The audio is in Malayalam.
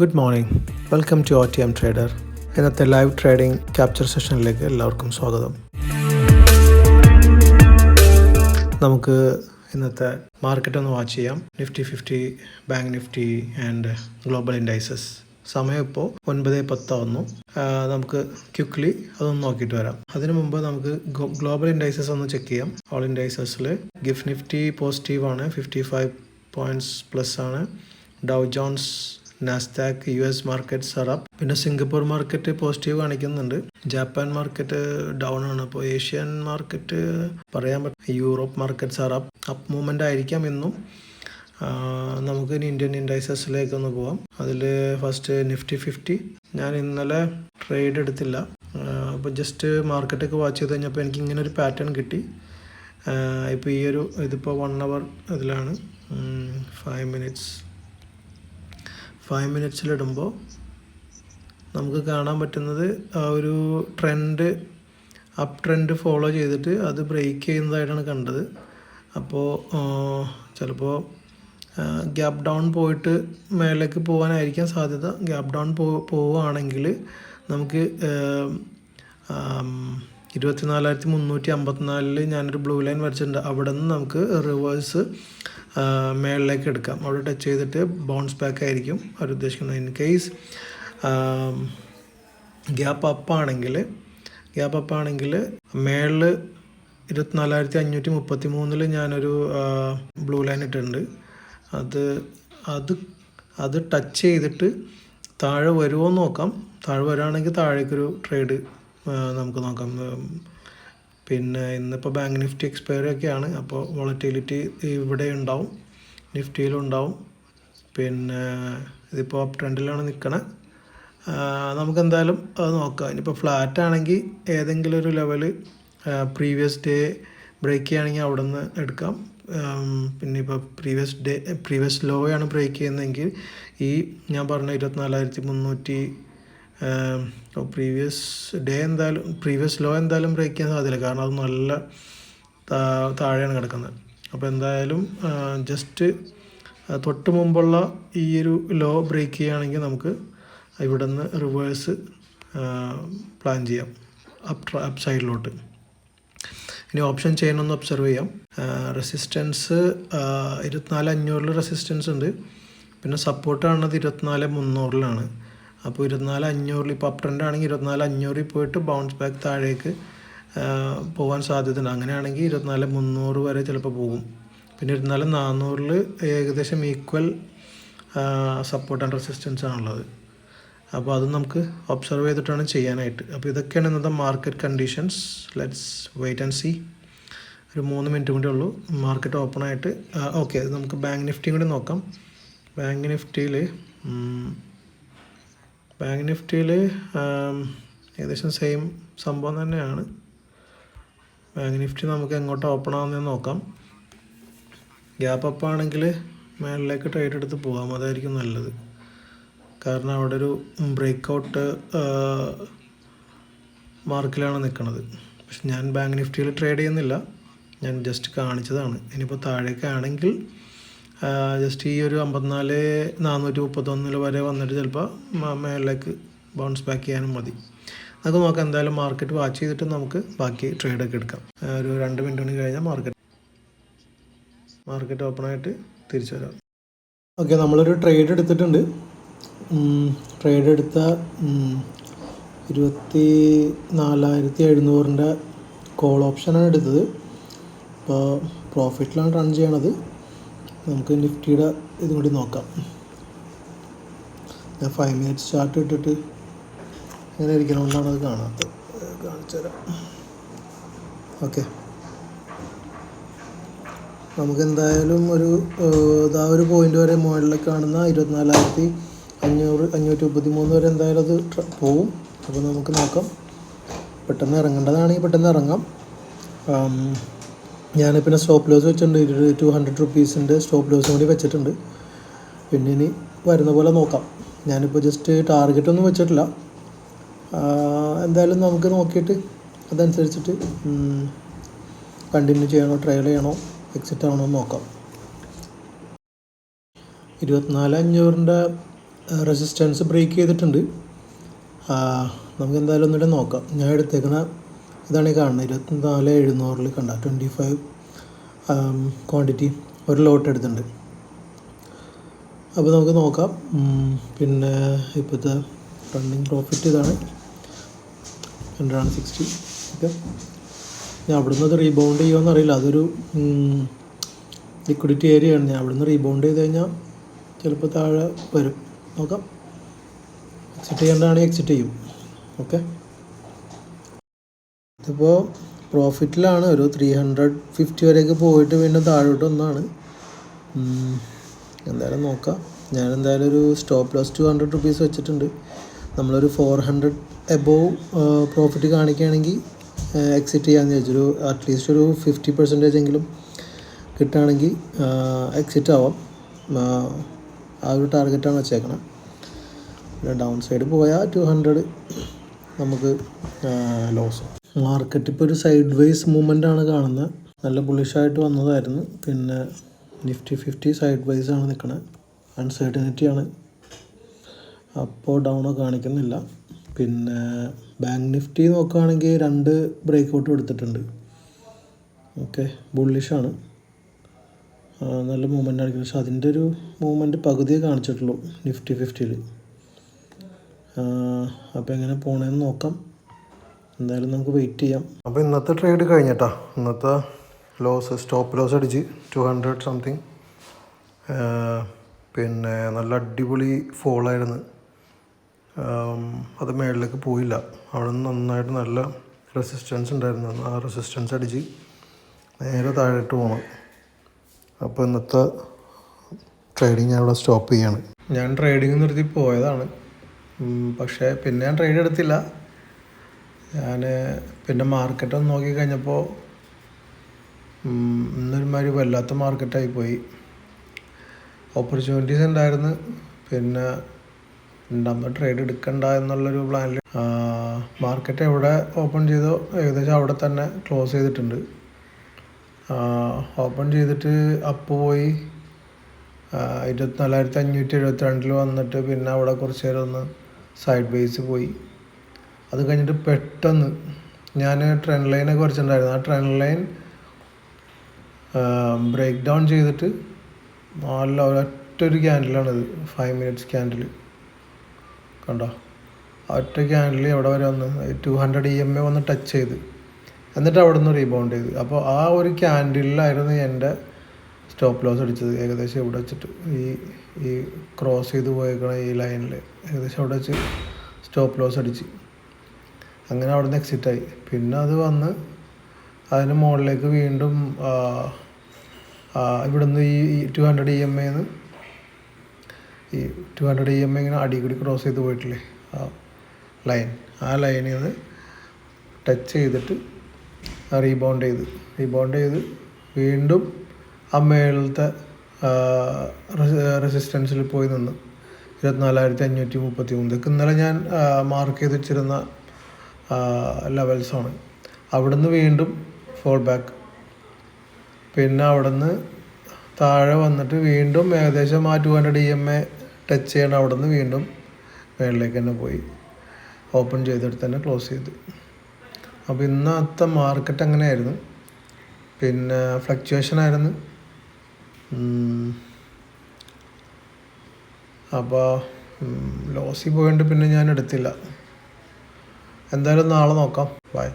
Good morning, welcome to OTM trader. ഇന്നത്തെ ലൈവ് ട്രേഡിംഗ് ക്യാപ്ചർ സെഷനിലേക്ക് എല്ലാവർക്കും സ്വാഗതം. നമുക്ക് ഇന്നത്തെ മാർക്കറ്റ് ഒന്ന് വാച്ച് ചെയ്യാം. Nifty 50, bank Nifty and global indices. സമയം ഇപ്പോൾ 9:10 ആവുന്നു. നമുക്ക് ക്വിക്ക്ലി അതൊന്ന് നോക്കിയിട്ട് വരാം. അതിനു മുമ്പ് നമുക്ക് ഗ്ലോബൽ ഇൻഡൈസസ് ഒന്ന് ചെക്ക് ചെയ്യാം. ഓൾ ഇൻഡൈസസിൽ ഗിഫ്റ്റ് നിഫ്റ്റി പോസിറ്റീവാണ്, 55 പോയിന്റ്സ് പ്ലസ് ആണ്. ഡൗ John's, Nasdaq, US markets are up. പിന്നെ സിംഗപ്പൂർ മാർക്കറ്റ് പോസിറ്റീവ് കാണിക്കുന്നുണ്ട്. ജപ്പാൻ മാർക്കറ്റ് ഡൗൺ ആണ്. അപ്പോൾ ഏഷ്യൻ മാർക്കറ്റ് പറയാൻ പറ്റും. Europe markets are up movement ആയിരിക്കാം ഇന്നും. നമുക്ക് ഇനി ഇന്ത്യൻ ഇൻഡൈസസിലേക്ക് ഒന്ന് പോവാം. അതിൽ ഫസ്റ്റ് നിഫ്റ്റി 50. ഞാൻ ഇന്നലെ ട്രേഡ് എടുത്തില്ല. അപ്പോൾ ജസ്റ്റ് മാർക്കറ്റൊക്കെ വാച്ച് ചെയ്ത് കഴിഞ്ഞപ്പോൾ എനിക്ക് ഇങ്ങനെ ഒരു പാറ്റേൺ കിട്ടി. ഇപ്പോൾ ഇതിപ്പോൾ 1 hour ഇതിലാണ്. 5 മിനിറ്റ്സിലിടുമ്പോൾ നമുക്ക് കാണാൻ പറ്റുന്നത് ആ ഒരു ട്രെൻഡ്, അപ്പ് ട്രെൻഡ് ഫോളോ ചെയ്തിട്ട് അത് ബ്രേക്ക് ചെയ്യുന്നതായിട്ടാണ് കണ്ടത്. അപ്പോൾ ചിലപ്പോൾ ഗ്യാപ്പ് ഡൗൺ പോയിട്ട് മേലേക്ക് പോകാനായിരിക്കാം സാധ്യത. ഗ്യാപ്പ് ഡൗൺ പോവുകയാണെങ്കിൽ നമുക്ക് 24,354 ഞാനൊരു ബ്ലൂ ലൈൻ വരച്ചിട്ടുണ്ട്. അവിടെ നിന്ന് നമുക്ക് റിവേഴ്സ് മേളിലേക്ക് എടുക്കാം. അവിടെ ടച്ച് ചെയ്തിട്ട് ബൗൺസ് ബാക്ക് ആയിരിക്കും അവർ ഉദ്ദേശിക്കുന്നത്. ഇൻ കേസ് ഗ്യാപ്പ് അപ്പ് ആണെങ്കിൽ മേളിൽ 24,533 ഞാനൊരു ബ്ലൂ ലൈൻ ഇട്ടിട്ടുണ്ട്. അത് ടച്ച് ചെയ്തിട്ട് താഴെ വരുമോ എന്ന് നോക്കാം. താഴെ വരികയാണെങ്കിൽ താഴേക്കൊരു ട്രേഡ് നമുക്ക് നോക്കാം. പിന്നെ ഇന്നിപ്പോൾ ബാങ്ക് നിഫ്റ്റി എക്സ്പയറി ഒക്കെയാണ്. അപ്പോൾ വോളറ്റിലിറ്റി ഇവിടെ ഉണ്ടാവും, നിഫ്റ്റിയിലും ഉണ്ടാവും. പിന്നെ ഇതിപ്പോൾ അപ്പ് ട്രെൻഡിലാണ് നിൽക്കണത്. നമുക്ക് എന്തായാലും അത് നോക്കാം. ഇനിയിപ്പോൾ ഫ്ലാറ്റ് ആണെങ്കിൽ ഏതെങ്കിലും ഒരു ലെവല് പ്രീവിയസ് ഡേ ബ്രേക്ക് ചെയ്യുകയാണെങ്കിൽ അവിടെ നിന്ന് എടുക്കാം. പിന്നെ ഇപ്പോൾ പ്രീവിയസ് ലോ ആണ് ബ്രേക്ക് ചെയ്യുന്നതെങ്കിൽ ഈ ഞാൻ പറഞ്ഞ 24,300 പ്രീവിയസ് ലോ എന്തായാലും ബ്രേക്ക് ചെയ്യാൻ സാധ്യതയില്ല. കാരണം അത് നല്ല താഴെയാണ് കിടക്കുന്നത്. അപ്പോൾ എന്തായാലും ജസ്റ്റ് തൊട്ട് മുമ്പുള്ള ഈ ഒരു ലോ ബ്രേക്ക് ചെയ്യുകയാണെങ്കിൽ നമുക്ക് ഇവിടെ നിന്ന് റിവേഴ്സ് പ്ലാൻ ചെയ്യാം അപ്പ് സൈഡിലോട്ട്. ഇനി ഓപ്ഷൻ ചെയിൻ ഒന്ന് ഒബ്സർവ് ചെയ്യാം. റെസിസ്റ്റൻസ് 24,500 റെസിസ്റ്റൻസ് ഉണ്ട്. പിന്നെ സപ്പോർട്ട് കാണുന്നത് 24,300 അപ്പോൾ 24,500 ഇപ്പോൾ അപ്പ് ട്രെൻഡ് ആണെങ്കിൽ 24,500 പോയിട്ട് ബൗൺസ് ബാക്ക് താഴേക്ക് പോകാൻ സാധ്യതയുണ്ട്. അങ്ങനെയാണെങ്കിൽ 24,300 വരെ ചിലപ്പോൾ പോകും. പിന്നെ 24,400 ഏകദേശം ഈക്വൽ സപ്പോർട്ട് ആൻഡ് റെസിസ്റ്റൻസ് ആണുള്ളത്. അപ്പോൾ അത് നമുക്ക് ഒബ്സർവ് ചെയ്തിട്ടാണ് ചെയ്യാനായിട്ട്. അപ്പോൾ ഇതൊക്കെയാണ് ഇന്നത്തെ market conditions. Let's wait and see. ഒരു 3 മിനിറ്റ് കൂടി ഉള്ളൂ മാർക്കറ്റ് ഓപ്പൺ ആയിട്ട്. ഓക്കെ, നമുക്ക് ബാങ്ക് നിഫ്റ്റിയും കൂടി നോക്കാം. ബാങ്ക് നിഫ്റ്റിയിൽ ഏകദേശം സെയിം സംഭവം തന്നെയാണ്. ബാങ്ക് നിഫ്റ്റി നമുക്ക് എങ്ങോട്ട് ഓപ്പൺ ആവുന്നതെന്ന് നോക്കാം. ഗ്യാപ്പ് അപ്പ് ആണെങ്കിൽ മേളിലേക്ക് ട്രേഡ് എടുത്ത് പോകാം, അതായിരിക്കും നല്ലത്. കാരണം അവിടെ ഒരു ബ്രേക്ക് ഔട്ട് മാർക്കിലാണ് നിൽക്കുന്നത്. പക്ഷെ ഞാൻ ബാങ്ക് നിഫ്റ്റിയിൽ ട്രേഡ് ചെയ്യുന്നില്ല, ഞാൻ ജസ്റ്റ് കാണിച്ചതാണ്. ഇനിയിപ്പോൾ താഴേക്കാണെങ്കിൽ ജസ്റ്റ് ഈ ഒരു 54,431 വരെ വന്നിട്ട് ചിലപ്പോൾ മേളിലേക്ക് ബൗൺസ് ബാക്ക് ചെയ്യാനും മതി. നമുക്ക് നോക്കാം. എന്തായാലും മാർക്കറ്റ് വാച്ച് ചെയ്തിട്ട് നമുക്ക് ബാക്കി ട്രേഡൊക്കെ എടുക്കാം. ഒരു 2 മിനിറ്റ് കൂടി കഴിഞ്ഞാൽ മാർക്കറ്റ് ഓപ്പണായിട്ട് തിരിച്ചു വരാം. ഓക്കെ, നമ്മളൊരു ട്രേഡ് എടുത്തിട്ടുണ്ട്. ട്രേഡ് എടുത്ത 24,700 കോൾ ഓപ്ഷനാണ് എടുത്തത്. അപ്പോൾ പ്രോഫിറ്റിലാണ് റൺ ചെയ്യണത്. നമുക്ക് നിഫ്റ്റിയുടെ ഇതും കൂടി നോക്കാം. ഞാൻ 5 മിനിറ്റ്സ് ചാർട്ട് ഇട്ടിട്ട് ഇങ്ങനെ ഇരിക്കണോണ്ടാണ് അത് കാണാത്തത്. കാണിച്ചു തരാം. ഓക്കെ, നമുക്ക് എന്തായാലും ഒരു പോയിന്റ് വരെ മുകളിലേക്ക് കാണുന്ന 24,533 വരെ എന്തായാലും അത് പോവും. അപ്പോൾ നമുക്ക് നോക്കാം. പെട്ടെന്ന് ഇറങ്ങേണ്ടതാണെങ്കിൽ പെട്ടെന്ന് ഇറങ്ങാം. ഞാൻ പിന്നെ സ്റ്റോപ്പ് ലോസ് വെച്ചിട്ടുണ്ട്. 200 റുപ്പീസിൻ്റെ സ്റ്റോപ്പ് ലോസും കൂടി വെച്ചിട്ടുണ്ട്. പിന്നെ ഇനി വരുന്ന പോലെ നോക്കാം. ഞാനിപ്പോൾ ജസ്റ്റ് ടാർഗറ്റൊന്നും വെച്ചിട്ടില്ല. എന്തായാലും നമുക്ക് നോക്കിയിട്ട് അതനുസരിച്ചിട്ട് കണ്ടിന്യൂ ചെയ്യണോ, ട്രയൽ ചെയ്യണോ, എക്സിറ്റ് ആണോ എന്ന് നോക്കാം. 24,500 റെസിസ്റ്റൻസ് ബ്രേക്ക് ചെയ്തിട്ടുണ്ട്. നമുക്ക് എന്തായാലും ഒന്നുകൂടെ നോക്കാം. ഞാൻ എടുത്തേക്കണ ഇതാണ് ഈ കാണുന്നത് 24,700 കണ്ട 25 ക്വാണ്ടിറ്റി ഒരു ലോട്ട് എടുത്തിട്ടുണ്ട്. അപ്പോൾ നമുക്ക് നോക്കാം. പിന്നെ ഇപ്പോഴത്തെ റണ്ണിങ് പ്രോഫിറ്റ് ഇതാണ് 160. ഓക്കെ, ഞാൻ അവിടുന്ന് അത് റീബൗണ്ട് ചെയ്യുമോയെന്ന് അറിയില്ല. അതൊരു ലിക്വിഡിറ്റി ഏരിയയാണ്. ഞാൻ അവിടുന്ന് റീബൗണ്ട് ചെയ്ത് കഴിഞ്ഞാൽ ചിലപ്പോൾ താഴെ വരും. നോക്കാം. എക്സിറ്റ് ചെയ്യേണ്ടതാണെങ്കിൽ എക്സിറ്റ് ചെയ്യും. ഓക്കെ, ഇതിപ്പോൾ പ്രോഫിറ്റിലാണ്. ഒരു 350 വരെയൊക്കെ പോയിട്ട് വീണ്ടും താഴോട്ട് ഒന്നാണ്. എന്തായാലും നോക്കാം. ഞാൻ എന്തായാലും ഒരു സ്റ്റോപ്പ് ലോസ് 200 റുപ്പീസ് വെച്ചിട്ടുണ്ട്. നമ്മളൊരു 400 എബോവ് പ്രോഫിറ്റ് കാണിക്കുകയാണെങ്കിൽ എക്സിറ്റ് ചെയ്യാമെന്ന് ചോദിച്ചൊരു അറ്റ്ലീസ്റ്റ് ഒരു 50% എങ്കിലും കിട്ടുകയാണെങ്കിൽ എക്സിറ്റ് ആവാം. ആ ഒരു ടാർഗറ്റാണ് വെച്ചേക്കണം. പിന്നെ ഡൗൺ സൈഡ് പോയാൽ 200 നമുക്ക് ലോസ്. മാർക്കറ്റ് ഇപ്പോൾ ഒരു സൈഡ് വൈസ് മൂവ്മെൻ്റ് ആണ് കാണുന്നത്. നല്ല ബുള്ളിഷായിട്ട് വന്നതായിരുന്നു. പിന്നെ നിഫ്റ്റി 50 സൈഡ് വൈസ് ആണ് നിൽക്കുന്നത്. അൺസർട്ടനിറ്റിയാണ്. അപ്പോൾ ഡൗണോ കാണിക്കുന്നില്ല. പിന്നെ ബാങ്ക് നിഫ്റ്റി നോക്കുകയാണെങ്കിൽ 2 ബ്രേക്ക് ഔട്ട് എടുത്തിട്ടുണ്ട്. ഓക്കെ, ബുള്ളിഷാണ്. നല്ല മൂവ്മെൻ്റ് ആയിരിക്കും. പക്ഷെ അതിൻ്റെ ഒരു മൂവ്മെൻറ്റ് പകുതിയെ കാണിച്ചിട്ടുള്ളൂ നിഫ്റ്റി 50-ൽ. അപ്പോൾ എങ്ങനെ പോകണമെന്ന് നോക്കാം. എന്തായാലും നമുക്ക് വെയിറ്റ് ചെയ്യാം. അപ്പോൾ ഇന്നത്തെ ട്രേഡ് കഴിഞ്ഞിട്ടാ. ഇന്നത്തെ സ്റ്റോപ്പ് ലോസ് അടിച്ച് 200 സംതിങ്. പിന്നെ നല്ല അടിപൊളി ഫോളായിരുന്നു. അത് മേളിലേക്ക് പോയില്ല. അവിടെ നിന്ന് നന്നായിട്ട് നല്ല റെസിസ്റ്റൻസ് ഉണ്ടായിരുന്നു. ആ റെസിസ്റ്റൻസ് അടിച്ച് നേരെ താഴോട്ട് പോകണം. അപ്പോൾ ഇന്നത്തെ ട്രേഡിങ് ഞാൻ ഇവിടെ സ്റ്റോപ്പ് ചെയ്യാണ്. ഞാൻ ട്രേഡിങ് നിർത്തി പോയതാണ്. പക്ഷേ പിന്നെ ഞാൻ ട്രേഡ് എടുത്തില്ല. ഞാൻ പിന്നെ മാർക്കറ്റൊന്ന് നോക്കി കഴിഞ്ഞപ്പോൾ ഇന്നൊരുമാതിരി വല്ലാത്ത മാർക്കറ്റായിപ്പോയി. ഓപ്പർച്യൂണിറ്റീസ് ഉണ്ടായിരുന്നു. പിന്നെ ഉണ്ടാകുമ്പോൾ ട്രേഡ് എടുക്കണ്ട എന്നുള്ളൊരു പ്ലാനിൽ മാർക്കറ്റ് എവിടെ ഓപ്പൺ ചെയ്തോ ഏകദേശം അവിടെ തന്നെ ക്ലോസ് ചെയ്തിട്ടുണ്ട്. ഓപ്പൺ ചെയ്തിട്ട് അപ്പ് പോയി 24,572 വന്നിട്ട് പിന്നെ അവിടെ കുറച്ച് നേരം ഒന്ന് സൈഡ് ബേസ് പോയി. അത് കഴിഞ്ഞിട്ട് പെട്ടെന്ന് ഞാൻ ട്രെൻഡ് ലൈനൊക്കെ കുറച്ചുണ്ടായിരുന്നു. ആ ട്രെൻഡ് ലൈൻ ബ്രേക്ക് ഡൗൺ ചെയ്തിട്ട് നല്ല ഒറ്റൊരു ക്യാൻഡിലാണിത്. 5 മിനിറ്റ്സ് ക്യാൻഡിൽ കണ്ടോ. ഒറ്റ ക്യാൻഡിൽ എവിടെ വരെ വന്ന് 200 EMA വന്ന് ടച്ച് ചെയ്ത് എന്നിട്ട് അവിടെ നിന്ന് റീബൗണ്ട് ചെയ്ത്. അപ്പോൾ ആ ഒരു ക്യാൻഡിലായിരുന്നു എൻ്റെ സ്റ്റോപ്പ് ലോസ് അടിച്ചത്. ഏകദേശം ഇവിടെ വെച്ചിട്ട് ഈ ക്രോസ് ചെയ്ത് പോയേക്കണ ഈ ലൈനിൽ ഏകദേശം അവിടെ വെച്ച് സ്റ്റോപ്പ് ലോസ് അടിച്ച് അങ്ങനെ അവിടെ നിന്ന് എക്സിറ്റായി. പിന്നെ അത് വന്ന് അതിന് മുകളിലേക്ക് വീണ്ടും ഇവിടുന്ന് ഈ 200 EMA ഈ 200 EMA ഇങ്ങനെ അടി കൂടി ക്രോസ് ചെയ്ത് പോയിട്ടില്ലേ ആ ലൈനിൽ നിന്ന് ടച്ച് ചെയ്തിട്ട് റീബൗണ്ട് ചെയ്ത് വീണ്ടും ആ മേളത്തെ റെസിസ്റ്റൻസിൽ പോയി നിന്ന് 24,533. ഇതൊക്കെ ഇന്നലെ ഞാൻ മാർക്ക് ചെയ്ത് വെച്ചിരുന്ന ലെവൽസാണ്. അവിടുന്ന് വീണ്ടും ഫോൾ ബാക്ക്. പിന്നെ അവിടുന്ന് താഴെ വന്നിട്ട് വീണ്ടും ഏകദേശം ആ 200 EMA ടച്ച് ചെയ്യണം. അവിടുന്ന് വീണ്ടും മേളിലേക്ക് തന്നെ പോയി ഓപ്പൺ ചെയ്തിട്ട് തന്നെ ക്ലോസ് ചെയ്ത്. അപ്പോൾ ഇന്നത്തെ മാർക്കറ്റ് അങ്ങനെയായിരുന്നു. പിന്നെ ഫ്ലക്ച്വേഷൻ ആയിരുന്നു. അപ്പോൾ ലോസിൽ പോയിട്ട് പിന്നെ ഞാൻ എടുത്തില്ല. എന്തായാലും നാളെ നോക്കാം. ബൈ.